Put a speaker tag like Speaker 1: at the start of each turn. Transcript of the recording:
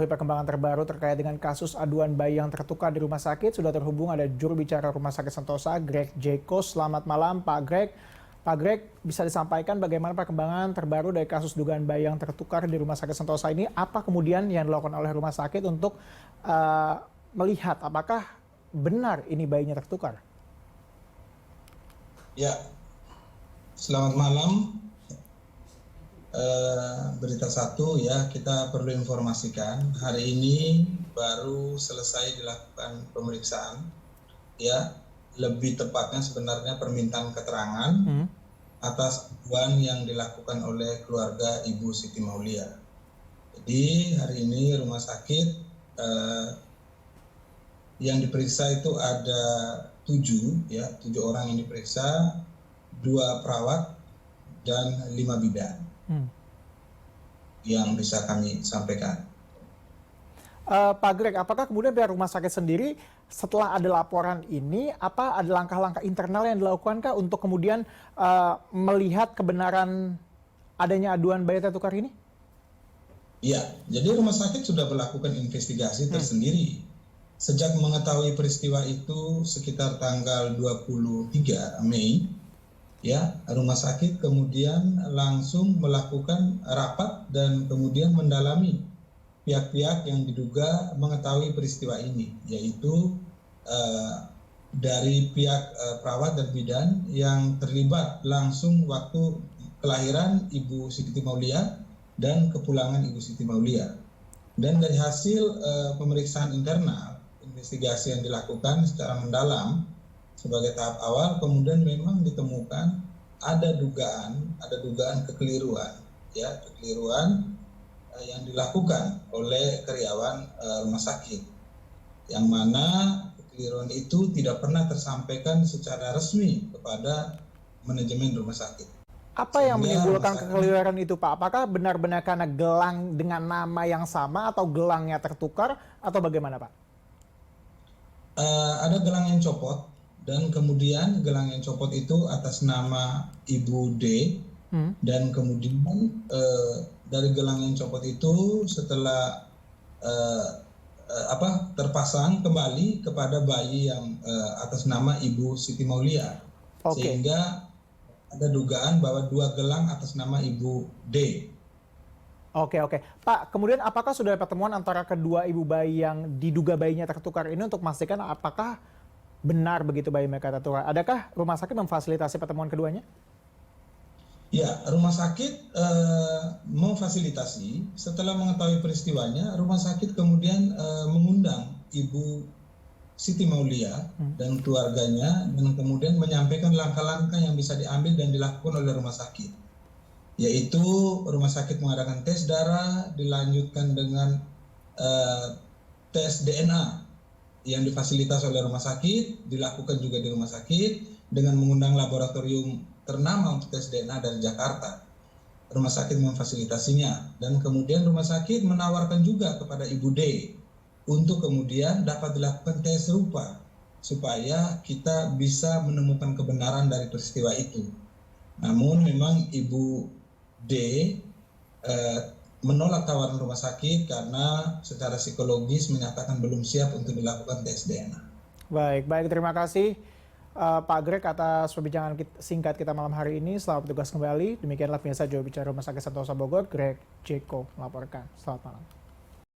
Speaker 1: mengetahui perkembangan terbaru terkait dengan kasus aduan bayi yang tertukar di rumah sakit, sudah terhubung ada juru bicara Rumah Sakit Sentosa, Greg Jeko. Selamat malam, Pak Greg. Pak Greg, bisa disampaikan bagaimana perkembangan terbaru dari kasus dugaan bayi yang tertukar di Rumah Sakit Sentosa ini? Apa kemudian yang dilakukan oleh rumah sakit untuk melihat apakah benar ini bayinya tertukar?
Speaker 2: Ya, selamat malam. Berita satu ya, kita perlu informasikan hari ini baru selesai dilakukan pemeriksaan ya, lebih tepatnya sebenarnya permintaan keterangan atas aduan yang dilakukan oleh keluarga Ibu Siti Maulia. Jadi hari ini rumah sakit yang diperiksa itu ada 7 orang yang diperiksa, 2 perawat dan 5 bidan. Yang bisa kami sampaikan.
Speaker 1: Pak Greg, apakah kemudian pihak rumah sakit sendiri setelah ada laporan ini, apa ada langkah-langkah internal yang dilakukankah untuk kemudian melihat kebenaran adanya aduan bayi tertukar ini?
Speaker 2: Iya, jadi rumah sakit sudah melakukan investigasi tersendiri. Sejak mengetahui peristiwa itu sekitar tanggal 23 Mei, ya, rumah sakit kemudian langsung melakukan rapat dan kemudian mendalami pihak-pihak yang diduga mengetahui peristiwa ini, yaitu dari pihak perawat dan bidan yang terlibat langsung waktu kelahiran Ibu Siti Maulia dan kepulangan Ibu Siti Maulia. Dan dari hasil pemeriksaan internal, investigasi yang dilakukan secara mendalam sebagai tahap awal, kemudian memang ditemukan ada dugaan kekeliruan yang dilakukan oleh karyawan rumah sakit, yang mana kekeliruan itu tidak pernah tersampaikan secara resmi kepada manajemen rumah sakit.
Speaker 1: Apa yang menimbulkan kekeliruan itu, Pak? Apakah benar-benar karena gelang dengan nama yang sama atau gelangnya tertukar atau bagaimana, Pak?
Speaker 2: Ada gelang yang copot. Dan kemudian gelang yang copot itu atas nama Ibu D. Dan kemudian dari gelang yang copot itu setelah terpasang kembali kepada bayi yang atas nama Ibu Siti Maulia. Sehingga ada dugaan bahwa 2 gelang atas nama Ibu D.
Speaker 1: Oke. Pak, kemudian apakah sudah ada pertemuan antara kedua ibu bayi yang diduga bayinya tertukar ini untuk memastikan apakah benar begitu bayi mereka tertukar? Adakah rumah sakit memfasilitasi pertemuan keduanya?
Speaker 2: Ya, rumah sakit memfasilitasi. Setelah mengetahui peristiwanya, rumah sakit kemudian mengundang Ibu Siti Maulia dan keluarganya, dan kemudian menyampaikan langkah-langkah yang bisa diambil dan dilakukan oleh rumah sakit. Yaitu rumah sakit mengadakan tes darah, dilanjutkan dengan tes DNA yang difasilitasi oleh rumah sakit, dilakukan juga di rumah sakit dengan mengundang laboratorium ternama untuk tes DNA dari Jakarta. Rumah sakit memfasilitasinya, dan kemudian rumah sakit menawarkan juga kepada Ibu D untuk kemudian dapat dilakukan tes serupa supaya kita bisa menemukan kebenaran dari peristiwa itu. Namun memang Ibu D menolak tawaran rumah sakit karena secara psikologis menyatakan belum siap untuk dilakukan tes DNA.
Speaker 1: Baik, terima kasih Pak Greg atas perbincangan singkat kita malam hari ini. Selamat bertugas kembali. Demikianlah pemirsa juru bicara Rumah Sakit Sentosa Bogor, Greg Jeko melaporkan. Selamat malam.